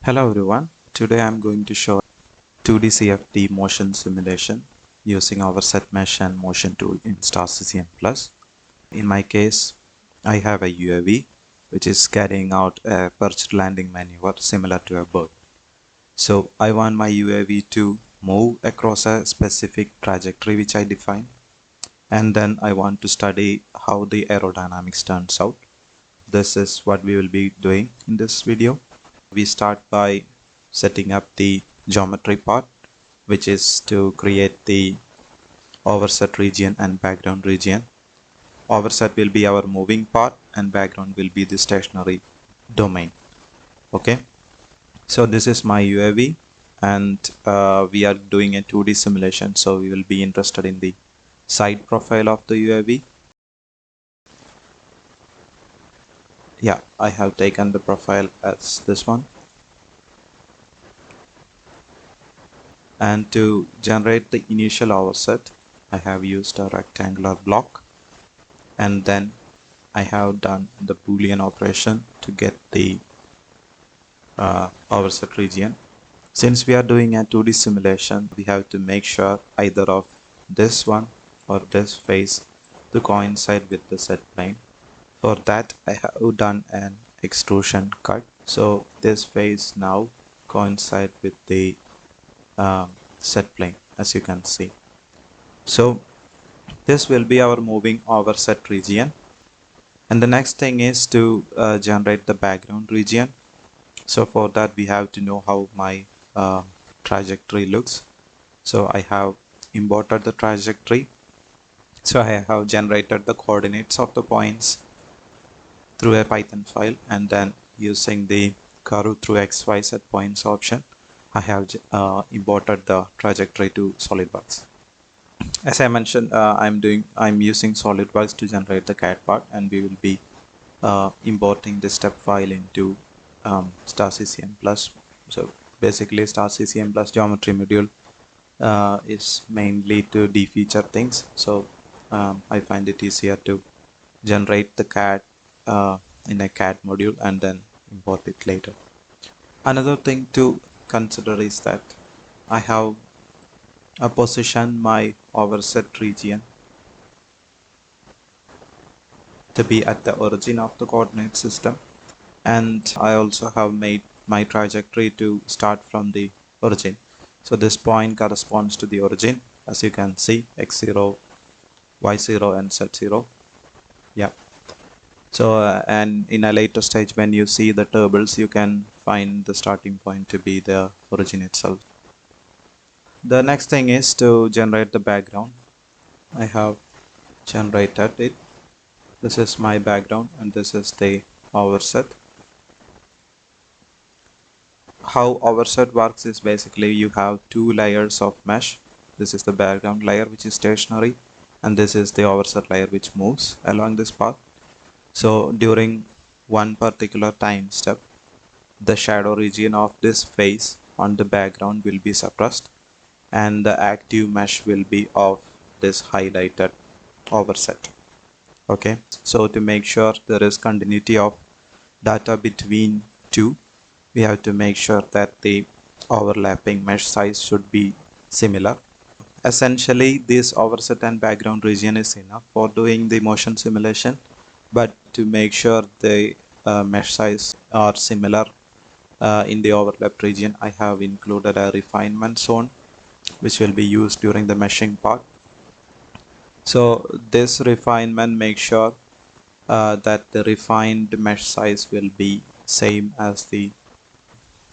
Hello everyone, today I'm going to show 2D CFD motion simulation using Overset Mesh and motion tool in STAR-CCM+. In my case, I have a UAV which is carrying out a perched landing maneuver similar to a bird. So I want my UAV to move across a specific trajectory which I define, and then I want to study how the aerodynamics turns out. This is what we will be doing in this video. We start by setting up the geometry part, which is to create the overset region and background region. Overset will be our moving part and background will be the stationary domain. Okay, so this is my UAV and we are doing a 2D simulation, so we will be interested in the side profile of the UAV. Yeah, I have taken the profile as this one. And to generate the initial overset, I have used a rectangular block, and then I have done the Boolean operation to get the overset region. Since we are doing a 2D simulation, we have to make sure either of this one or this face to coincide with the set plane. For that, I have done an extrusion cut. So this face now coincide with the set plane, as you can see. So this will be our moving overset region, and the next thing is to generate the background region. So for that we have to know how my trajectory looks. So I have imported the trajectory. So I have generated the coordinates of the points through a Python file, and then using the curve through XYZ points option, I have imported the trajectory to SolidWorks. As I mentioned, I'm using SolidWorks to generate the CAD part, and we will be importing the step file into STAR-CCM+. So basically, STAR-CCM+ geometry module is mainly to defeature things. So I find it easier to generate the CAD in a CAD module and then import it later. Another thing to consider is that I have positioned my overset region to be at the origin of the coordinate system, and I also have made my trajectory to start from the origin. So this point corresponds to the origin, as you can see, x0, y0 and z0. Yeah. So and in a later stage, when you see the tables, you can find the starting point to be the origin itself. The next thing is to generate the background. I have generated it. This is my background and this is the overset. How overset works is basically you have two layers of mesh. This is the background layer, which is stationary, and this is the overset layer which moves along this path. So during one particular time step, the shadow region of this face on the background will be suppressed, and the active mesh will be of this highlighted overset. Okay, so to make sure there is continuity of data between two, we have to make sure that the overlapping mesh size should be similar. Essentially, this overset and background region is enough for doing the motion simulation, but to make sure the mesh size are similar in the overlap region, I have included a refinement zone which will be used during the meshing part. So this refinement makes sure that the refined mesh size will be same as the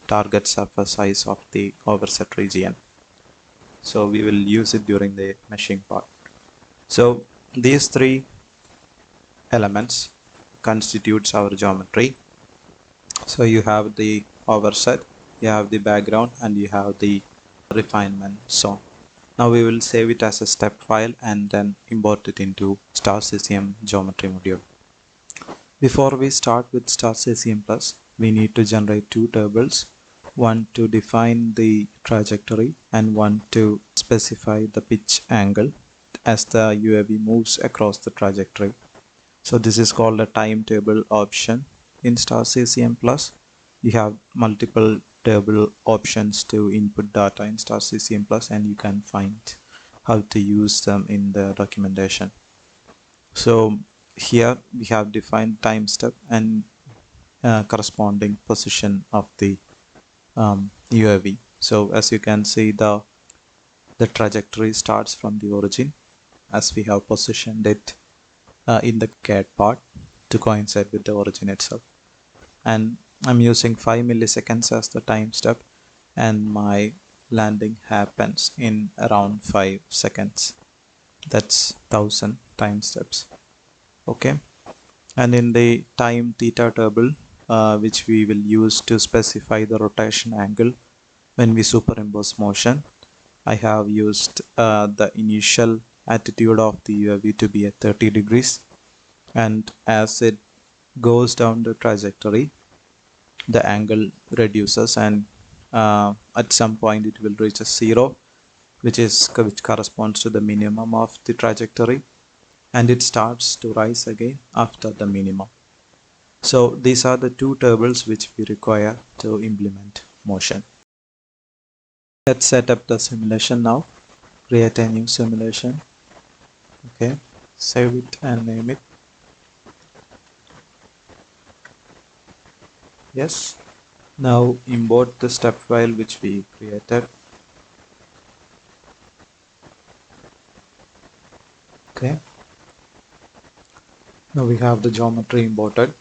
target surface size of the overset region. So we will use it during the meshing part. So these three elements constitutes our geometry. So you have the overset, you have the background, and you have the refinement zone. Now we will save it as a step file and then import it into STAR-CCM geometry module. Before we start with STAR-CCM+, we need to generate two tables, one to define the trajectory and one to specify the pitch angle as the UAV moves across the trajectory. So this is called a timetable option. In STAR-CCM+, you have multiple table options to input data in STAR-CCM Plus, and you can find how to use them in the documentation. So here we have defined time step and corresponding position of the UAV. So as you can see, the trajectory starts from the origin, as we have positioned it in the CAD part to coincide with the origin itself. And I'm using 5 milliseconds as the time step, and my landing happens in around 5 seconds. That's 1000 time steps. Okay. And in the time theta table, which we will use to specify the rotation angle when we superimpose motion, I have used the initial attitude of the UAV to be at 30 degrees, and as it goes down the trajectory, the angle reduces, and at some point it will reach a zero, which corresponds to the minimum of the trajectory, and it starts to rise again after the minimum. So these are the two tables which we require to implement motion. Let's set up the simulation now. Create a new simulation. Okay, save it and name it. Yes. Now import the step file which we created. Okay. Now we have the geometry imported,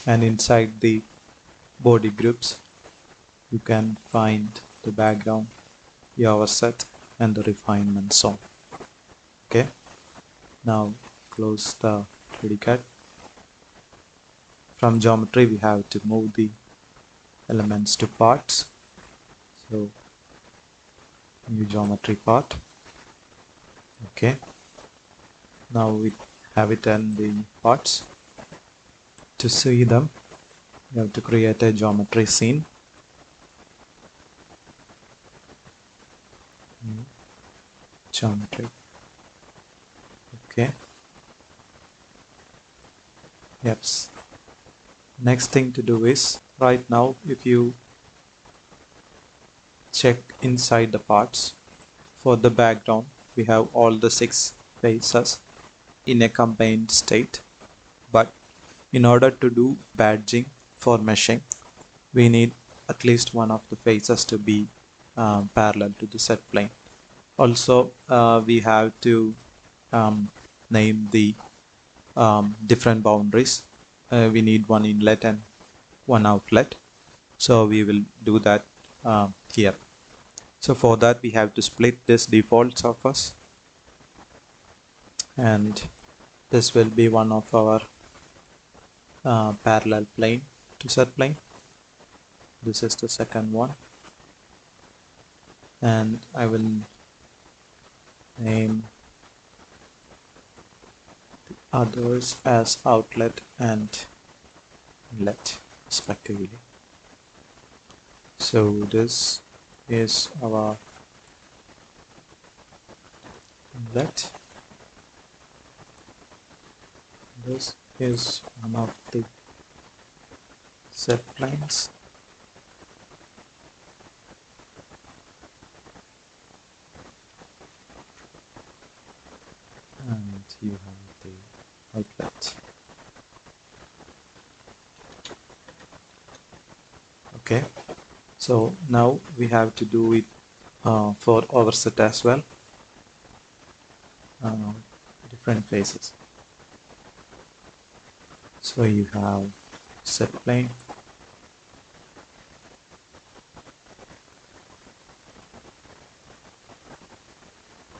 and inside the body groups you can find the background, the overset, and the refinement zone. Okay. Now close the predicate. From geometry we have to move the elements to parts. So new geometry part. Okay. Now we have it in the parts. To see them, you have to create a geometry scene. New geometry. Okay. Yes. Next thing to do is, right now if you check inside the parts, for the background we have all the 6 faces in a combined state, but in order to do badging for meshing, we need at least one of the faces to be parallel to the set plane. Also we have to name the different boundaries. We need one inlet and one outlet, so we will do that here. So for that we have to split this default surface, and this will be one of our parallel plane to set plane. This is the second one, and I will name the others as outlet and inlet respectively. So this is our inlet. This is one of the set planes, and you have the outlet. Okay, so now we have to do it for overset as well, different phases. So you have set plane,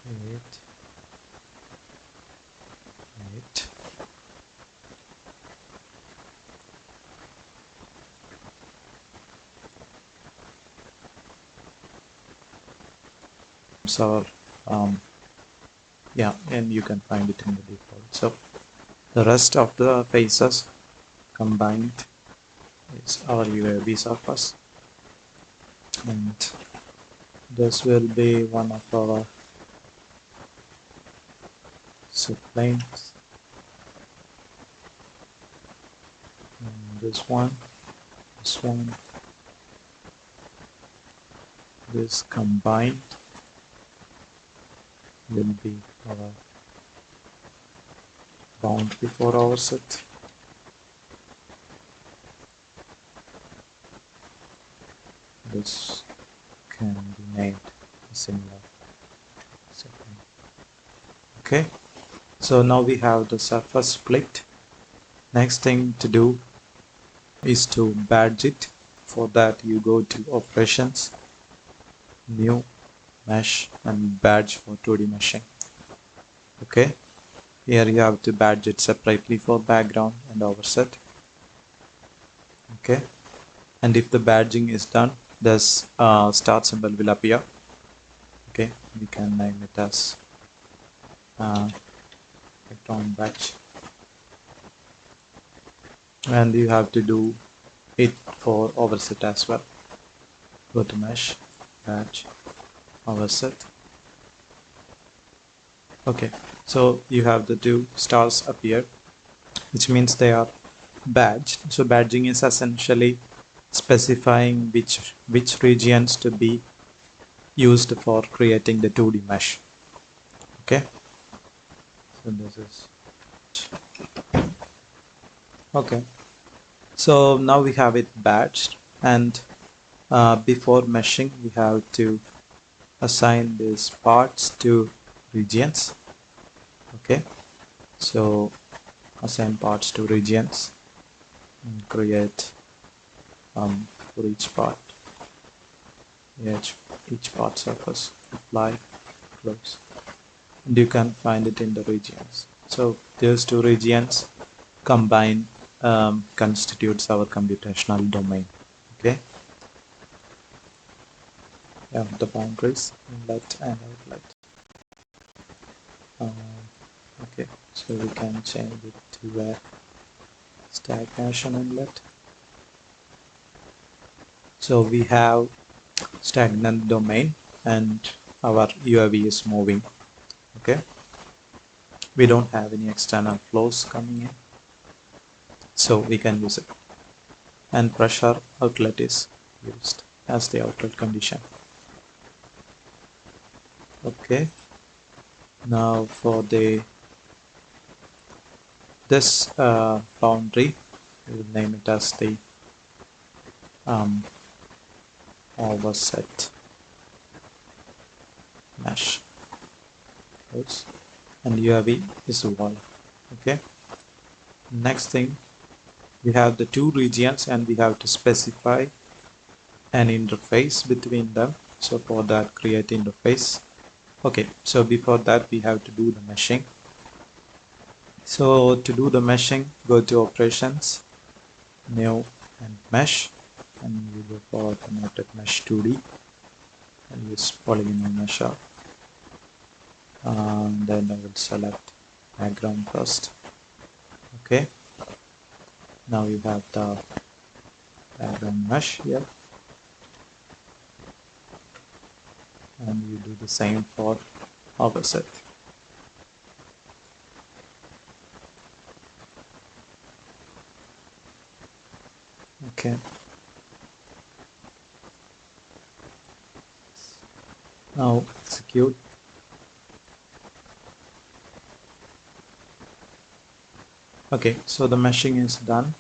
create, create, so yeah, and you can find it in the default. So the rest of the phases combined is our UAV surface, and this will be one of our set planes, and this one, this combined will be our boundary for our set. This can be made similar setting. Okay, so now we have the surface split. Next thing to do is to badge it. For that you go to operations, new, mesh, and badge for 2D meshing. Okay, here you have to badge it separately for background and overset. Okay, and if the badging is done, this start symbol will appear. Okay, we can name it as background badge, and you have to do it for overset as well. Go to mesh, badge, overset. Okay, so you have the two stars appear, which means they are badged. So badging is essentially specifying which regions to be used for creating the 2D mesh. Okay, so this is okay. So now we have it badged, and before meshing we have to assign these parts to regions. Okay, so assign parts to regions and create for each part, each part surface, apply, close, and you can find it in the regions. So those two regions combined constitutes our computational domain. Okay, we have the boundaries, inlet and outlet. Okay, so we can change it to a stagnation inlet. So we have stagnant domain and our UAV is moving. Okay, we don't have any external flows coming in, so we can use it. And pressure outlet is used as the outlet condition. Okay, now for this boundary, we will name it as the overset mesh. And UAV is wall. Okay, next thing, we have the two regions and we have to specify an interface between them. So for that, create interface. Okay, so before that we have to do the meshing. So to do the meshing, go to operations, new, and mesh, and you go for automated mesh 2D and use polygonal mesher. Then I will select background first. Okay, now you have the background mesh here, and you do the same for overset. Okay, now execute. Okay, so the meshing is done.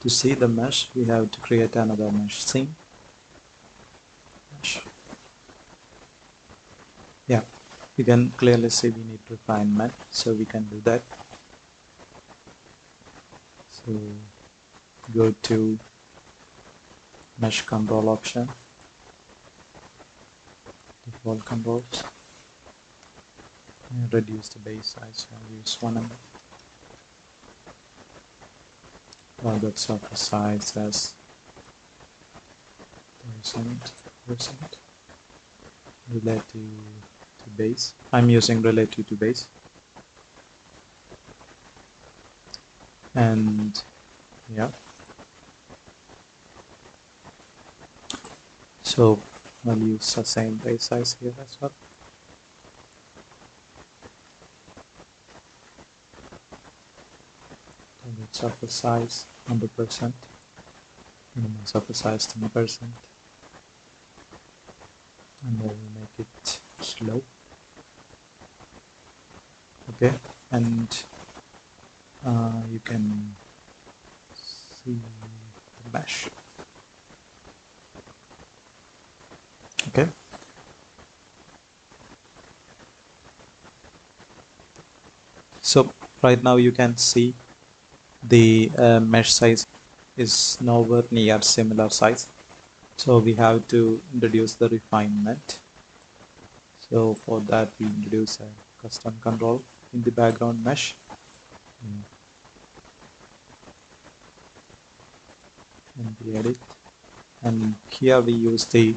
To see the mesh, we have to create another mesh scene. Mesh. Yeah, you can clearly see we need refinement, so we can do that. So go to mesh control option, default controls, and reduce the base size. I'll use 1 MB. Target surface size as 30%. Relative to base. I'm using relative to base. And yeah. So I'll use the same base size here as well. Target surface size 100%. Minimum surface size 10%. and I will make it slow. Okay, and you can see the mesh. Okay, so right now you can see the mesh size is nowhere near similar size, so we have to introduce the refinement. So for that we introduce a custom control in the background mesh. Mm. And we edit, and here we use the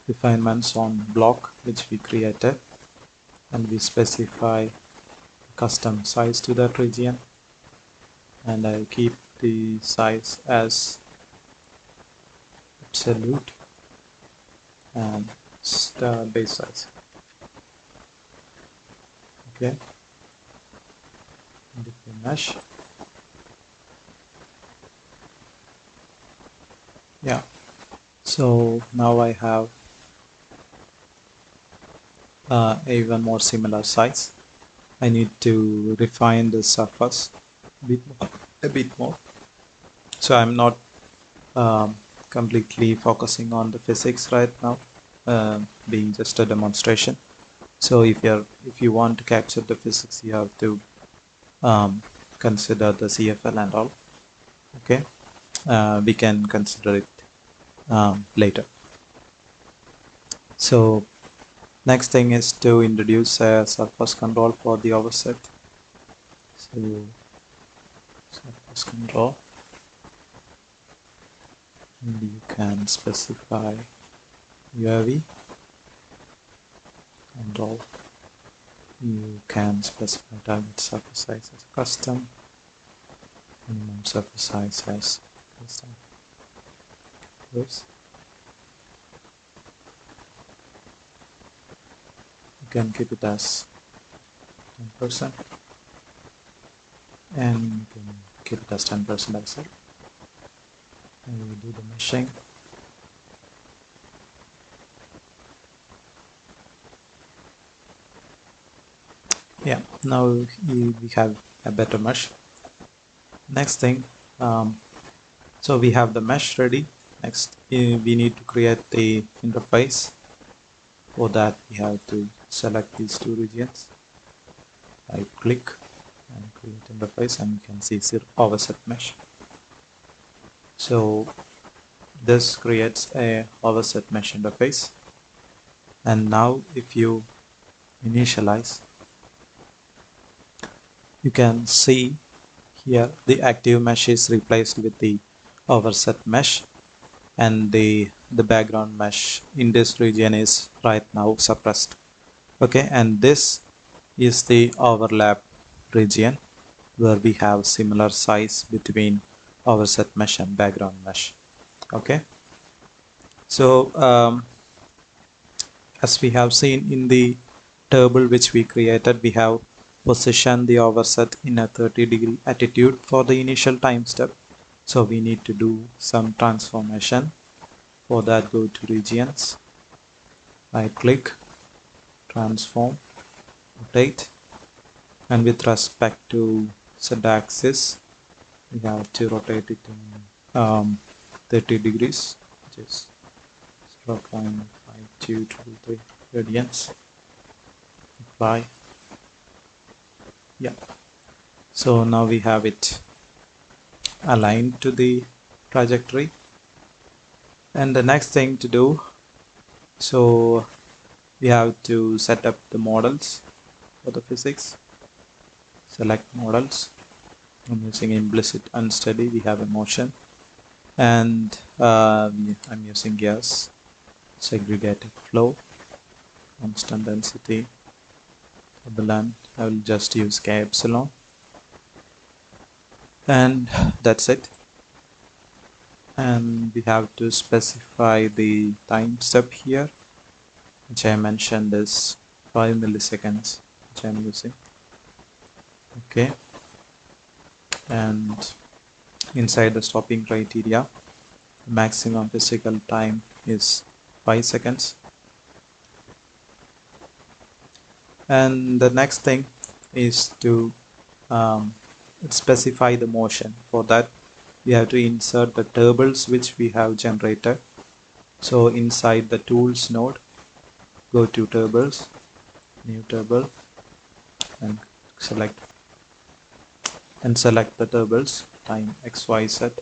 refinements on block which we created, and we specify custom size to that region, and I keep the size as absolute and star base size. Okay, and if we mesh, yeah, so now I have even more similar size. I need to refine the surface a bit more. So I'm not completely focusing on the physics right now, being just a demonstration. So if you want to capture the physics, you have to consider the CFL and all. Okay, we can consider it later. So next thing is to introduce a surface control for the overset. So surface control, and you can specify UAV control. You can specify target surface size as custom, minimum surface size as custom. Oops. You can keep it as 10%, and you can keep it as 10% as well. And we do the meshing. Yeah, now we have a better mesh. Next thing, so we have the mesh ready. Next, we need to create the interface. For that, we have to select these two regions. Right click and create interface, and you can see Overset Mesh. So this creates a Overset Mesh interface. And now if you initialize, you can see here the active mesh is replaced with the Overset Mesh, and the background mesh in this region is right now suppressed. Okay, and this is the overlap region where we have similar size between Overset Mesh and background mesh. Okay, so as we have seen in the table which we created, we have positioned the overset in a 30-degree attitude for the initial time step. So we need to do some transformation. For that, go to regions, right click, transform, rotate, and with respect to z-axis, we have to rotate it in 30 degrees, which is 0.5233 radians. Apply. Yeah. So now we have it aligned to the trajectory. And the next thing to do, so we have to set up the models for the physics. Select models. I'm using implicit unsteady. We have a motion, and I'm using gas, segregated flow, constant density. For the land, I will just use K epsilon, and that's it. And we have to specify the time step here, which I mentioned is 5 milliseconds, which I'm using. Okay, and inside the stopping criteria, the maximum physical time is 5 seconds. And the next thing is to specify the motion. For that, we have to insert the tables which we have generated. So inside the tools node, go to tables, new table, and select the tables, time XYZ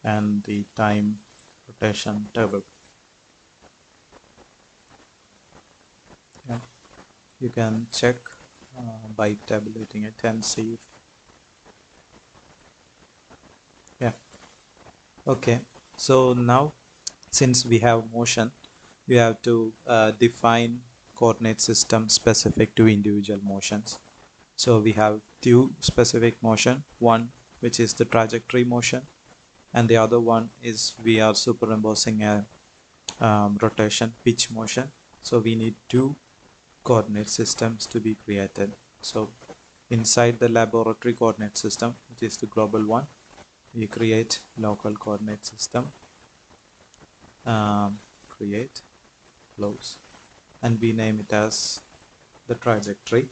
and the time rotation table. Yeah. You can check by tabulating it and see if, yeah. Okay, so now since we have motion, we have to define coordinate system specific to individual motions. So we have two specific motion, one which is the trajectory motion, and the other one is we are superimposing a rotation pitch motion. So we need two coordinate systems to be created. So inside the laboratory coordinate system, which is the global one, we create local coordinate system, create, close, and we name it as the trajectory.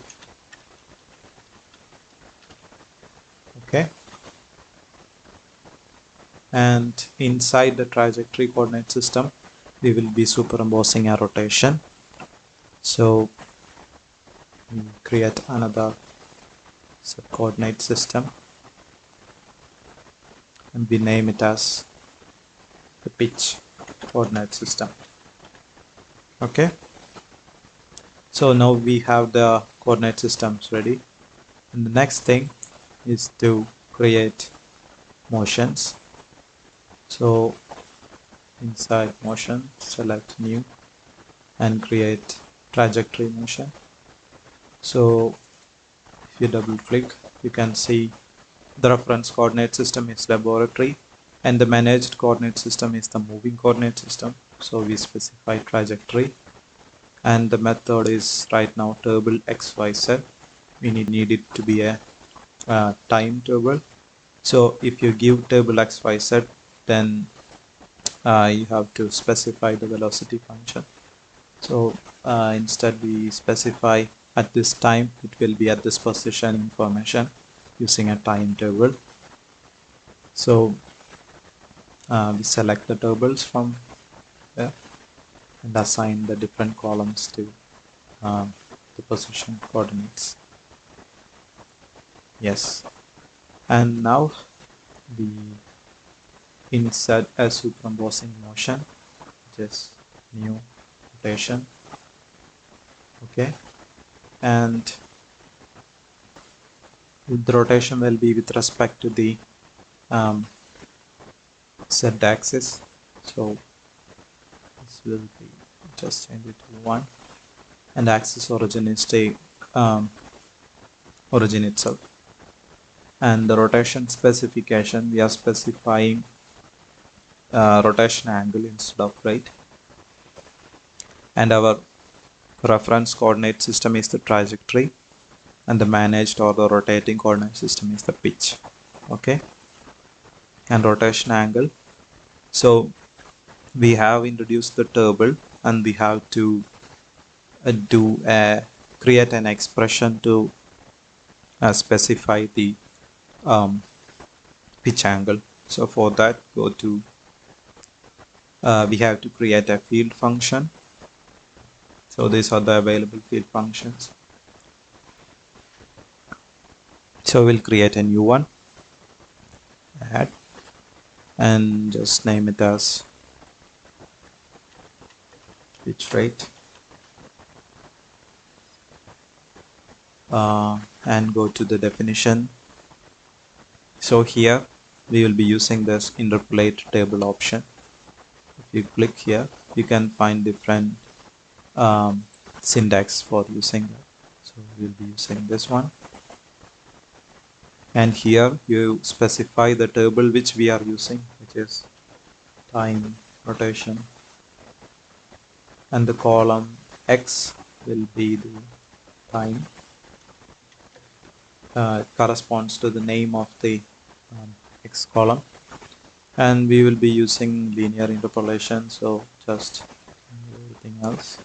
Okay, and inside the trajectory coordinate system we will be superimposing a rotation. So we create another subcoordinate system and we name it as the pitch coordinate system. Okay, so now we have the coordinate systems ready, and the next thing is to create motions. So inside motion, select new and create trajectory motion. So if you double click, you can see the reference coordinate system is laboratory and the managed coordinate system is the moving coordinate system. So we specify trajectory and the method is right now table XYZ. We need it to be a time table. So if you give table XYZ, then you have to specify the velocity function. So instead we specify at this time it will be at this position information using a time table. So we select the tables from there and assign the different columns to the position coordinates. Yes, and now we insert a superimposing motion, just new rotation. Okay, and the rotation will be with respect to the z axis. So this will be just change it to 1, and axis origin is the origin itself. And the rotation specification, we are specifying rotation angle instead of rate. And our reference coordinate system is the trajectory, and the managed or the rotating coordinate system is the pitch. Okay, and rotation angle. So we have introduced the table and we have to create an expression to specify the pitch angle. So for that, go to we have to create a field function. So these are the available field functions. So we'll create a new one, add, and just name it as pitch rate, and go to the definition. So here we will be using this interpolate table option. If you click here, you can find different syntax for using that. So we'll be using this one. And here you specify the table which we are using, which is time rotation, and the column X will be the time. Corresponds to the name of the X column, and we will be using linear interpolation, so just everything else.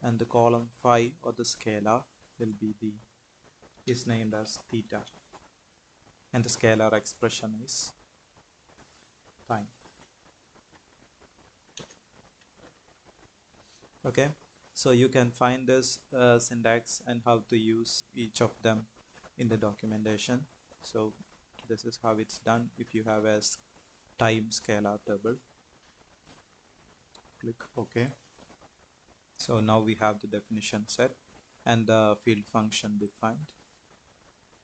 and the column phi or the scalar will be is named as theta, and the scalar expression is time. Okay, so you can find this syntax and how to use each of them in the documentation. So this is how it's done. If you have a time scalar table, click OK. So now we have the definition set and the field function defined.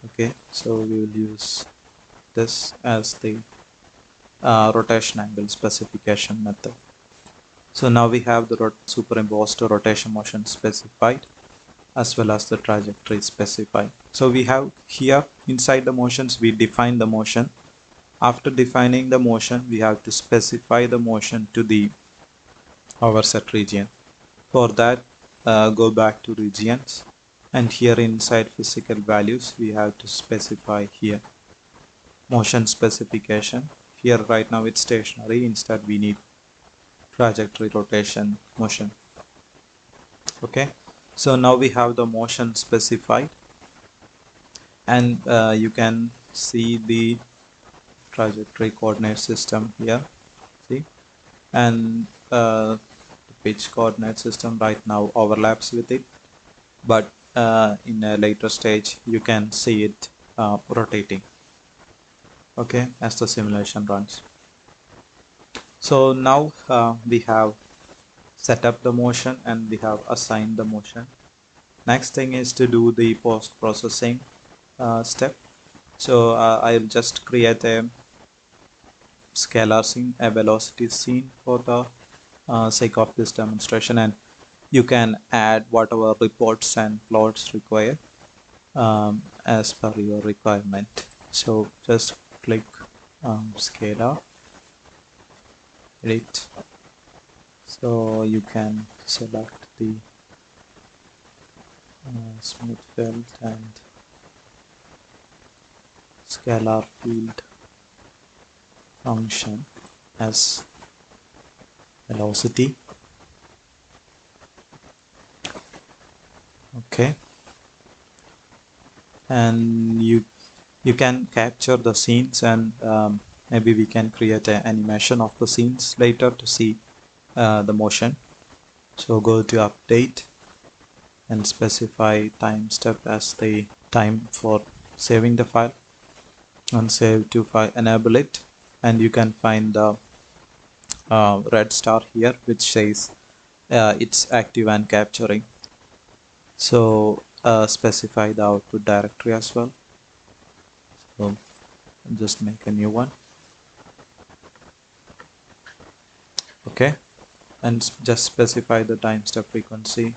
Okay, so we will use this as the rotation angle specification method. So now we have the superimposed rotation motion specified as well as the trajectory specified. So we have here inside the motions we define the motion. After defining the motion we have to specify the motion to the overset region. For that go back to regions, and here inside physical values we have to specify here motion specification. Here right now it's stationary, instead we need trajectory rotation motion. Okay, so now we have the motion specified, and you can see the trajectory coordinate system here, see, and the pitch coordinate system right now overlaps with it, but in a later stage you can see it rotating, okay, as the simulation runs. So now we have set up the motion and we have assigned the motion. Next thing is to do the post processing step. So I'll just create a scalar scene, a velocity scene for the sake of this demonstration, and you can add whatever reports and plots required as per your requirement. So just click scalar, edit. So you can select the smooth field and scalar field function as velocity. Okay, and you can capture the scenes, and maybe we can create an animation of the scenes later to see the motion. So go to update and specify time step as the time for saving the file, and save to file, enable it, and you can find the red star here which says it's active and capturing. So specify the output directory as well. So just make a new one. Okay, and just specify the time step frequency.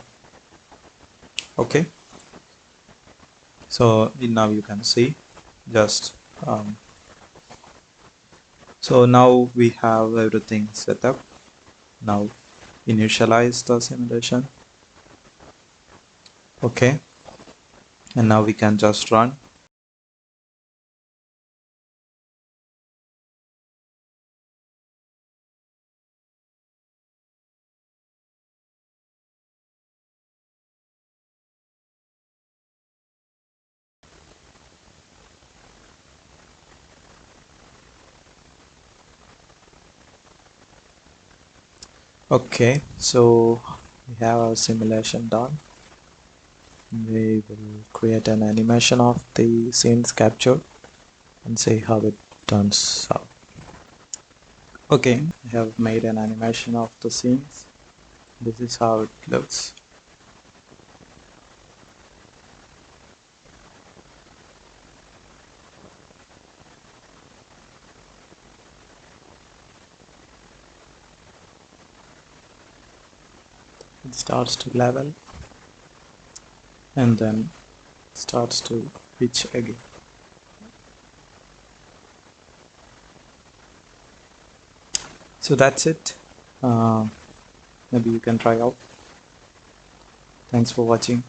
Okay, so now you can see just so now we have everything set up. Now initialize the simulation. Okay, and now we can just run. Okay, so we have our simulation done. We will create an animation of the scenes captured and see how it turns out. Okay, I have made an animation of the scenes. This is how it looks. It starts to level and then starts to pitch again. So that's it. Maybe you can try out. Thanks for watching.